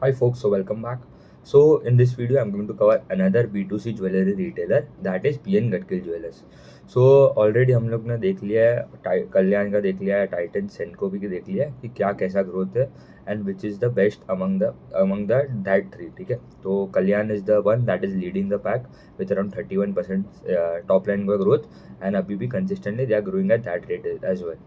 Hi folks, so welcome back. So in this video, I'm going to cover another B2C jewelry retailer that is PN Gadgil Jewelers. So already हम लोग ने देख लिया है कल्याण का देख लिया है, टाइटन सेनको भी देख लिया है कि क्या कैसा ग्रोथ है and which is the best among the that three. ठीक है, तो Kalyan is the one that is leading the pack with around 31% top line का ग्रोथ एंड अभी भी consistently they are growing at that rate as well.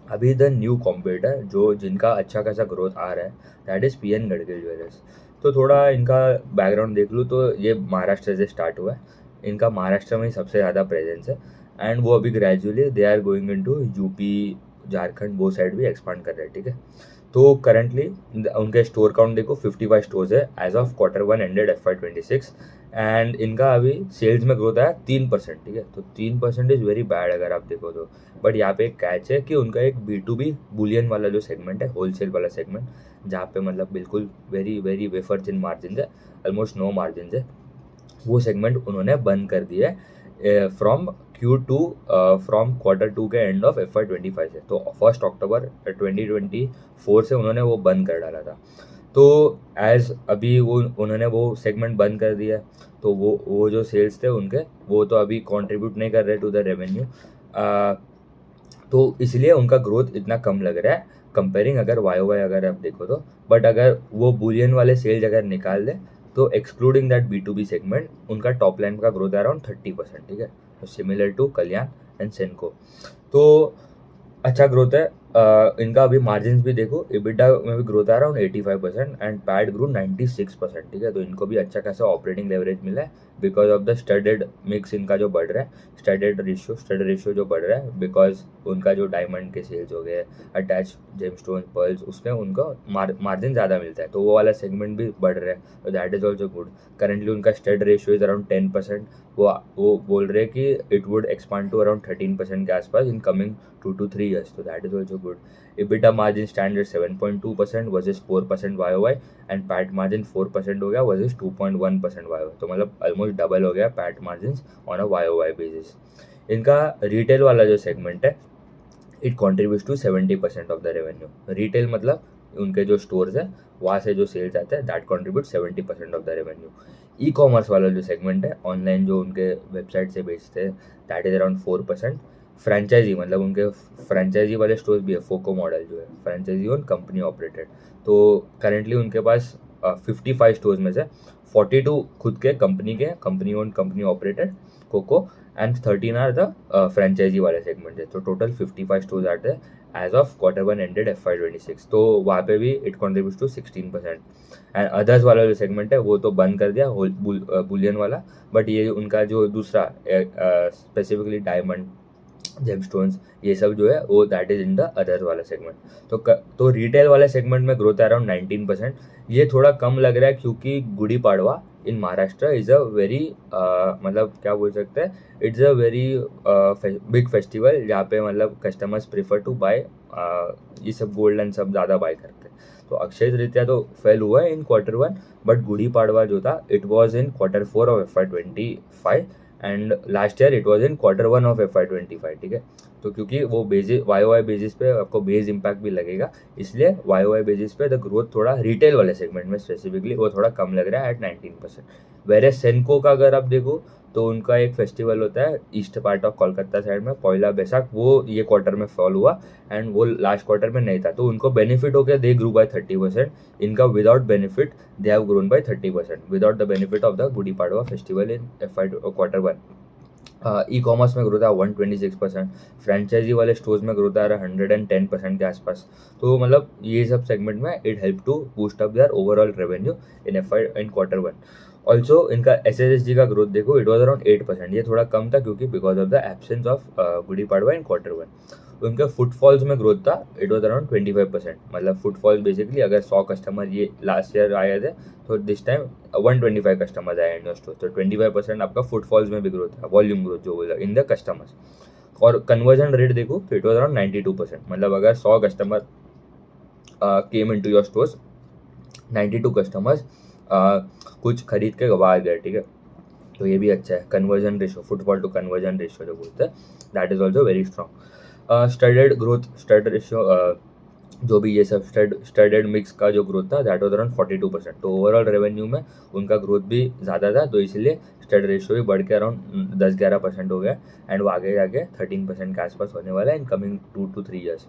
अभी the new competitor जो जिनका अच्छा खासा ग्रोथ आ रहा है that is PN Gadgil Jewellers. तो थोड़ा इनका बैकग्राउंड देख लूँ तो ये महाराष्ट्र से स्टार्ट हुआ है. इनका महाराष्ट्र में ही सबसे ज़्यादा प्रेजेंस है एंड वो अभी gradually they are going into UP, Jharkhand वो साइड भी एक्सपांड कर रहे हैं. ठीक है, तो करंटली उनके स्टोर काउंट देखो 55 स्टोर्स है as of Q1 ended FY26 and इनका अभी सेल्स में ग्रोथ आया 3%. ठीक है, तो 3% इज़ वेरी बैड अगर आप देखो तो. बट यहाँ पे एक कैच है कि उनका एक B2B बुलियन वाला जो सेगमेंट है, होलसेल वाला सेगमेंट, जहाँ पे मतलब बिल्कुल very very wafer thin margin है, ऑलमोस्ट नो मार्जिन है, वो सेगमेंट उन्होंने बंद कर दिया है फ्रॉम Q2 फ्रॉम Q2 के एंड ऑफ FY25 से. तो 1 अक्टूबर 2024 से उन्होंने वो बंद कर डाला था. तो एज अभी वो उन्होंने वो सेगमेंट बंद कर दिया है, तो वो जो सेल्स थे उनके वो तो अभी कंट्रीब्यूट नहीं कर रहे टू द रेवेन्यू. तो इसलिए उनका ग्रोथ इतना कम लग रहा है कंपेयरिंग अगर वाई अगर आप देखो तो. बट अगर वो बुलियन वाले सेल्स अगर निकाल दे तो एक्सक्लूडिंग दैट B2B सेगमेंट उनका टॉप लाइन का ग्रोथ है अराउंड 30%. ठीक है, तो सिमिलर टू कल्याण एंड सेनको. तो अच्छा ग्रोथ है. इनका अभी मार्जिन भी देखो, EBITDA में भी ग्रोथ आ रहा है 85% एंड पैड ग्रो 96%. ठीक है, तो इनको भी अच्छा खासा ऑपरेटिंग लेवरेज मिला है because of the studded mix इनका जो बढ़ रहा है, स्टडेड रेशियो जो बढ़ रहा है बिकॉज उनका जो डायमंड के सेल्स हो गए, अटैच जेमस्टोन पर्ल्स, उसमें उनका मार्जिन ज़्यादा मिलता है, तो वो वाला सेगमेंट भी बढ़ रहा है. तो that is also good. Currently उनका स्टड रेशियो इज अराउंड 10%. वो बोल रहे हैं कि it would expand to around 13% के आसपास in coming 2 to 3 years. So that is also good. EBITDA margin stands at 7.2% versus 4% YOY and PAT margin 4% हो गया versus 2.1% YOY. तो मतलब ऑलमोस्ट डबल हो गया PAT margins on a YOY basis. इनका retail वाला जो सेगमेंट है it contribute to 70% of the revenue. Retail मतलब उनके जो स्टोर्स है वहाँ से जो सेल्स आते हैं that contribute 70% of the revenue. E commerce वाला जो सेगमेंट है, ऑनलाइन जो उनके वेबसाइट से बेचते हैं, दैट इज अराउंड 4%. फ्रेंचाइजी मतलब उनके फ्रेंचाइजी वाले स्टोर्स भी है, फोको मॉडल जो है फ्रेंचाइजी ओन कंपनी ऑपरेटेड. तो करेंटली उनके पास 55 स्टोर्स में से 42 खुद के कंपनी own company operated COCO and 13 are the franchisee वाले सेगमेंट है. तो टोटल 55 स्टोर्स आते हैं as of Q1 ended FY26. तो वहाँ पे भी it contribute to 16%. And others वाला जो सेगमेंट है वो तो बंद कर दिया बुलियन वाला. बट ये उनका जो दूसरा स्पेसिफिकली डायमंड, जेमस्टोन्स, ये सब जो है वो that is in the other वाला सेगमेंट. तो रिटेल वाले सेगमेंट में ग्रोथ है अराउंड 19%. ये थोड़ा कम लग रहा है क्योंकि गुड़ी पाड़वा इन महाराष्ट्र इज़ अ वेरी मतलब क्या बोल सकते हैं, it's a very big festival जहाँ पे मतलब कस्टमर्स प्रेफर टू बाय ये सब गोल्ड एंड सब ज़्यादा बाय करते हैं. तो अक्षय तृतीया तो फेल हुआ है इन Q1, बट गुड़ी पाड़वा जो था it was in Q4 of FY25 and last year it was in Q1 of FY25. ठीक है, तो क्योंकि वो बेसिस YOY बेसिस पे आपको बेस इम्पैक्ट भी लगेगा, इसलिए YOY बेसिस पे द ग्रोथ थोड़ा रिटेल वाले सेगमेंट में स्पेसिफिकली वो थोड़ा कम लग रहा है एट 19%. वेरे सेनको का अगर आप देखो तो उनका एक फेस्टिवल होता है east part of Kolkata side में, पहला बैसाख, वो ये क्वार्टर में फॉल हुआ एंड वो लास्ट क्वार्टर में नहीं था, तो उनको बेनिफिट हो गया, दे ग्रू बाय 30%. इनका without benefit they have grown by 30% without the benefit of the Gudi Padwa festival in Q1. E commerce में ग्रोथ है 126%. फ्रेंचाइजी वाले स्टोर्स में ग्रोथ आ रहा है 110% के आसपास. तो मतलब ये सब सेगमेंट में it help to boost up their overall revenue in Q1. Also इनका SSSG का ग्रोथ देखो, इट वॉज अराउंड 8%. ये थोड़ा कम था क्योंकि because of the absence of Gudi Padwa in Q1. उनके फुटफॉल्स में ग्रोथ था, इट वॉज अराउंड 25%. मतलब फुटफॉल्स बेसिकली अगर 100 कस्टमर ये लास्ट ईयर आए थे तो दिस टाइम 125 कस्टमर्स आए इंडो स्टोर. तो 25% आपका फुटफॉल्स में भी ग्रोथ है, वॉल्यूम ग्रोथ जो बोला इन द कस्टमर्स. और कन्वर्जन रेट देखो तो इट वॉज अराउंड 92%. मतलब अगर 100 customer came in to your stores, 92 customers कुछ खरीद के बाहर गए. ठीक है, तो ये भी अच्छा है. Conversion ratio, footfall to conversion ratio जो बोलते हैं, that is also very strong. Studded growth, stud ratio जो भी ये सब स्टडेड मिक्स का जो ग्रोथ था दैट वाज अराउंड 42%। तो ओवरऑल रेवेन्यू में उनका ग्रोथ भी ज़्यादा था, तो इसलिए स्टड रेशियो भी बढ़ के अराउंड 10-11% हो गया एंड वो आगे जाके 13% के आसपास होने वाला है इन कमिंग 2 to 3 ईयर्स।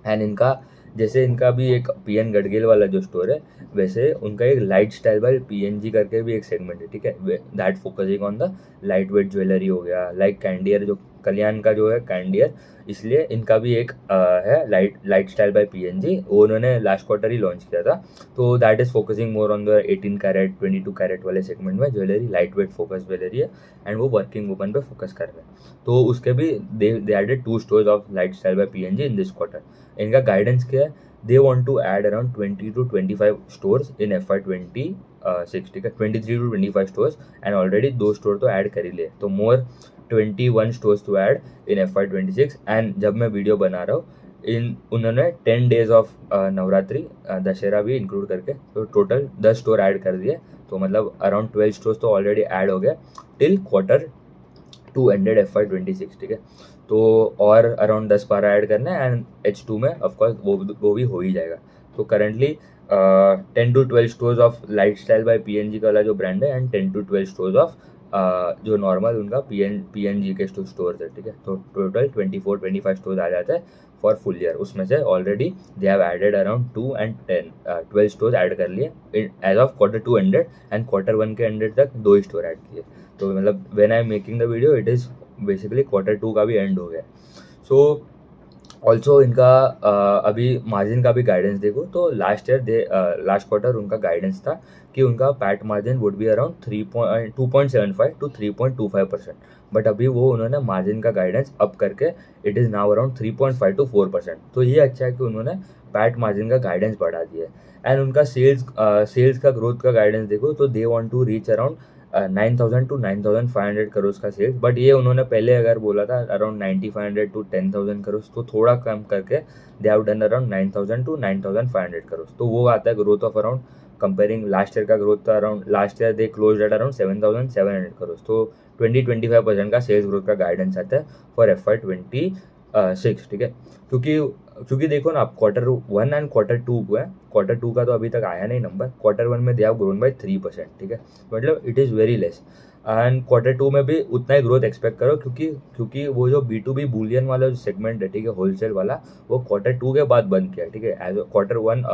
एंड इनका जैसे इनका भी एक पीएन गडगिल वाला जो स्टोर है, वैसे उनका एक लाइट स्टाइल बाय पीएनजी करके भी एक सेगमेंट है, ठीक है, that focusing on the light weight jewellery हो गया, लाइक कैंडियर जो कल्याण का जो है कैंडियर, इसलिए इनका भी एक है लाइट स्टाइल बाय पीएनजी, वो उन्होंने लास्ट क्वार्टर ही लॉन्च किया था। तो that is focusing more on the 18 carat 22 carat वाले सेगमेंट में jewellery, light weight focus jewellery है एंड वो वर्किंग वुमन पे फोकस कर रहे हैं। तो उसके भी they added 2 stores of light style by PNG in this quarter. इनका गाइडेंस क्या है, they want to add around 20 to 25 stores in FY26, ठीक है, 23 to 25 stores and already 2 store तो ऐड कर ही लिए, तो more 21 stores to add in FY26। And जब मैं वीडियो बना रहा हूँ उन्होंने 10 डेज ऑफ नवरात्रि दशहरा भी इंक्लूड करके तो टोटल 10 स्टोर ऐड कर दिए, तो मतलब अराउंड 12 स्टोर्स तो ऑलरेडी ऐड हो गया टिल Q2 एंडेड FY26, ठीक है। तो और अराउंड 10-12 ऐड करना है एंड H2 में ऑफकोर्स वो भी हो ही जाएगा। तो currently 10 to 12 stores of light style by PNG का वाला जो ब्रांड है एंड 10 to 12 स्टोर्स ऑफ जो नॉर्मल उनका पीएनजी के स्टोर्स है, ठीक है। तो टोटल 24-25 स्टोर्स आ जाता है फॉर फुल ईयर। उसमें से already they have added around 2 and 12 stores add कर लिए as of Q2 ended and Q1 के एंडेड तक 2 ही स्टोर ऐड किए। तो मतलब when I am making the video it is basically Q2 का भी एंड हो गया। सो ऑल्सो इनका अभी मार्जिन का भी गाइडेंस देखो तो लास्ट क्वार्टर उनका गाइडेंस था कि उनका PAT margin would be around 2.75 to 3.25%, but अभी वो उन्होंने मार्जिन का गाइडेंस अप करके it is now around 3.5 to 4%। तो ये अच्छा है कि उन्होंने पैट मार्जिन का गाइडेंस बढ़ा दिया है। एंड उनका सेल्स का ग्रोथ का गाइडेंस देखो तो they want to reach around 9,000 to 9,500 crore का सेल्स, बट ये उन्होंने पहले अगर बोला था अराउंड 9,500 to 10,000 करोड़, तो थोड़ा कम करके they have done around 9,000 to 9,500 crore. तो वो आता है growth of around comparing last year का ग्रोथ था around, last year they close at around 7,700 crore. तो 20-25% का सेल्स ग्रोथ का गाइडेंस आता है फॉर FY26, ठीक है। क्योंकि देखो ना आप Q1 एंड Q2 को है, Q2 का तो अभी तक आया नहीं नंबर, Q1 में दे हैव ग्रोन बाय 3%, ठीक है, मतलब it is very less. And Q2 में भी उतना ही ग्रोथ एक्सपेक्ट करो क्योंकि वो जो B2B बुलियन वाला जो सेगमेंट है, ठीक है, होलसेल वाला, वो Q2 के बाद बंद किया, ठीक है, एज Q1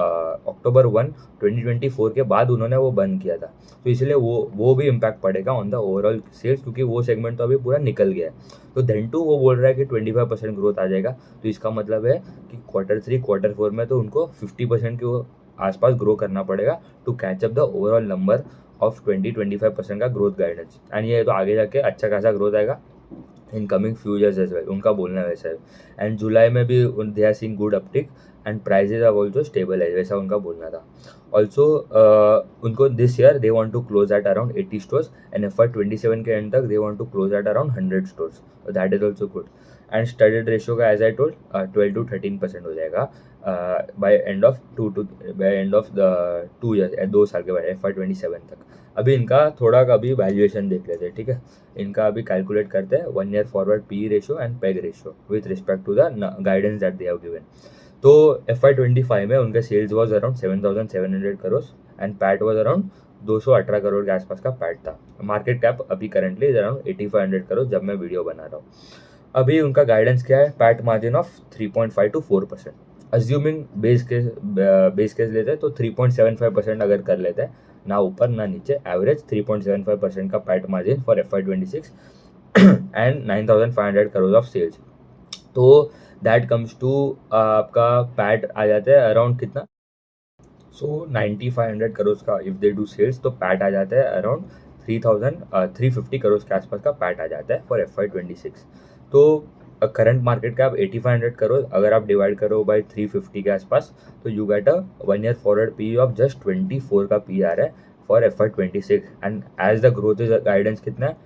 October 1 2024 के बाद उन्होंने वो बंद किया था। तो इसलिए वो भी इम्पैक्ट पड़ेगा ऑन द ओवरऑल सेल्स, क्योंकि वो सेगमेंट तो अभी पूरा निकल गया है। तो देन टू वो बोल रहा है कि 25% ग्रोथ आ जाएगा, तो इसका मतलब है कि Q3 Q4 में तो उनको 50% के आसपास ग्रो करना पड़ेगा to catch up the overall number of 20-25% का ग्रोथ गाइडेंस। एंड ये तो आगे जाके अच्छा खासा ग्रोथ आएगा in coming few years as well, उनका बोलना वैसा है। एंड जुलाई में भी they are seeing good uptick and prices are also stabilize, वैसा उनका बोलना था। ऑल्सो उनको this year they want to close at around 80 stores and FY27 के एंड तक they want to close at around 100 stores, that is also good. And studded ratio का as I told 12 to 13% हो जाएगा by end of the 2 years, 2 साल के बाद FY27 तक। अभी इनका थोड़ा का भी वैल्यूएशन देख लेते हैं, ठीक है। इनका अभी कैलकुलेट करते हैं 1 year forward PE ratio and PEG ratio with respect to the guidance that they have given. तो FY25 में उनका sales was around 7,700 crore and PAT was around 218 crore के आसपास का पैट था। मार्केट कैप अभी करंटली इज अराउंड 8,500 करोड़ जब मैं वीडियो बना रहा हूँ। अभी उनका गाइडेंस क्या है, PAT margin of 3.5 to 4%, assuming base case लेते हैं तो 3.75% अगर कर लेते हैं, ना ऊपर ना नीचे, एवरेज 3.75% का PAT margin for FY26 and 9,500 crore of sales. तो दैट कम्स टू आपका पैट आ जाता है अराउंड कितना, सो 9,500 करोड़ का इफ दे डू सेल्स, तो पैट आ जाता है अराउंड 3,350 करोड़ के आसपास का पैट आ जाता है फॉर FY26। तो करंट मार्केट कैप 8,500 करोड़, अगर आप डिवाइड करो बाय 350 के आसपास, तो you get a 1 year forward PE of just 24 का PE आ रहा है for FY26। And as the growth is guidance कितना है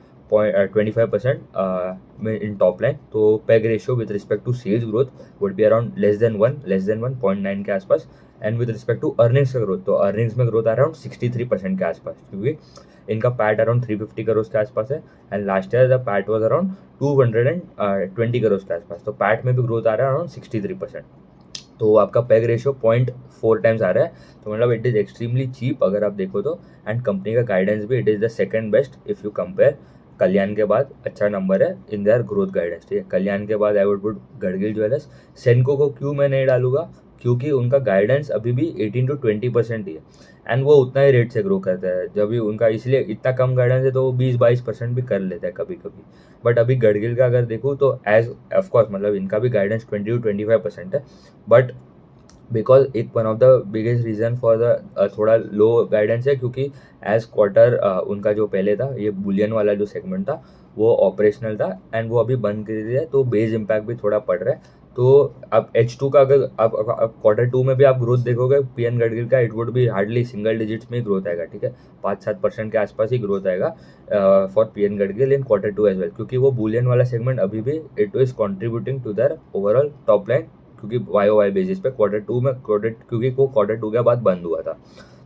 25% इन टॉप लाइन। तो PEG ratio with respect to sales growth would be around less than 1.9 के आसपास। And with respect to earnings का ग्रोथ, तो अर्निंग्स में ग्रोथ आ रहा है अराउंड 63% के आसपास, क्योंकि इनका पैट अराउंड 350 करोड़ के आसपास है and last year the PAT was around 220 crore के आसपास। तो पैट में भी ग्रोथ आ रहा है अराउंड 63%। तो आपका पैग रेशियो 0.4 टाइम्स आ रहा है, तो मतलब इट इज़ एक्सट्रीमली चीप अगर आप देखो तो। एंड कंपनी का गाइडेंस भी it is the second best if you compare. Kalyan के बाद अच्छा नंबर है इन देयर ग्रोथ गाइडेंस, ठीक है। कल्याण के बाद I would put Gadgil Jewellers. Senco को क्यों मैं नहीं डालूंगा, क्योंकि उनका गाइडेंस अभी भी 18 to 20% ही है, एंड वो उतना ही रेट से ग्रो करता है। जब भी उनका इसलिए इतना कम गाइडेंस है तो वो 20-22% भी कर लेता है कभी कभी। बट अभी गडगिल का अगर देखूँ तो एज ऑफकोर्स मतलब इनका भी गाइडेंस 20 to 25% है, बट बिकॉज एक one of the biggest reason for the थोड़ा लो गाइडेंस है, क्योंकि एज क्वार्टर उनका जो पहले था ये बुलियन वाला जो सेगमेंट था वो ऑपरेशनल था एंड वो अभी बंद कर दिया है, तो बेस इम्पैक्ट भी थोड़ा पड़ रहा है। तो अब H2 का अगर आप Q2 में भी आप ग्रोथ देखोगे पीएन गडगिल का, इट वुड भी हार्डली सिंगल डिजिट्स में ही ग्रोथ आएगा, ठीक है। 5-7% के आसपास ही ग्रोथ आएगा for PN Gadgil in Q2 as well, क्योंकि वो बुलियन वाला सेगमेंट अभी भी it is contributing to their overall top line, क्योंकि वाई बेसिस पे Q2 में क्योंकि वो Q2 के बाद बंद हुआ था।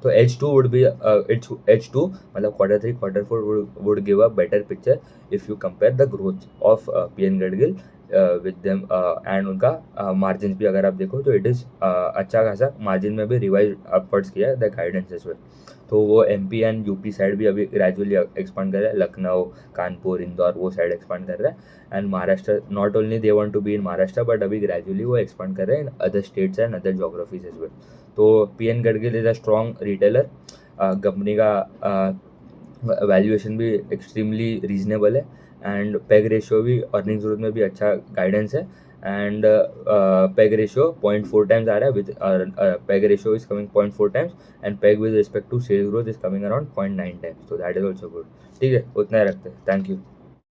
तो H2 वुड बी H2 मतलब Q3 Q4 would give a better picture if you compare the growth of PN Gadgil with them. And उनका मार्जिन भी अगर आप देखो तो इट इज़ अच्छा खासा मार्जिन में भी रिवाइज अपवर्ड्स किया है द गाइडेंस एज वेल। तो वो MP एंड यूपी साइड भी अभी ग्रेजुअली एक्सपांड कर रहा है, लखनऊ, कानपुर, इंदौर वो साइड एक्सपांड कर रहा है। And Maharashtra not only they want to be in Maharashtra but अभी ग्रेजुअली वो एक्सपांड कर रहे हैं in other states and other geographies as well. तो PN Gadgil is a strong retailer. Company का वैल्यूएशन भी एक्सट्रीमली रीजनेबल है एंड पेग रेशियो भी अर्निंग्स ग्रोथ में भी अच्छा गाइडेंस है। एंड पेग रेशियो 0.4 टाइम्स आ रहा है with PEG ratio is coming 0.4 times and PEG with respect to sales growth is coming around 0.9 times, तो दैट इज ऑल्सो गुड। ठीक है, उतना ही रखते हैं, थैंक यू।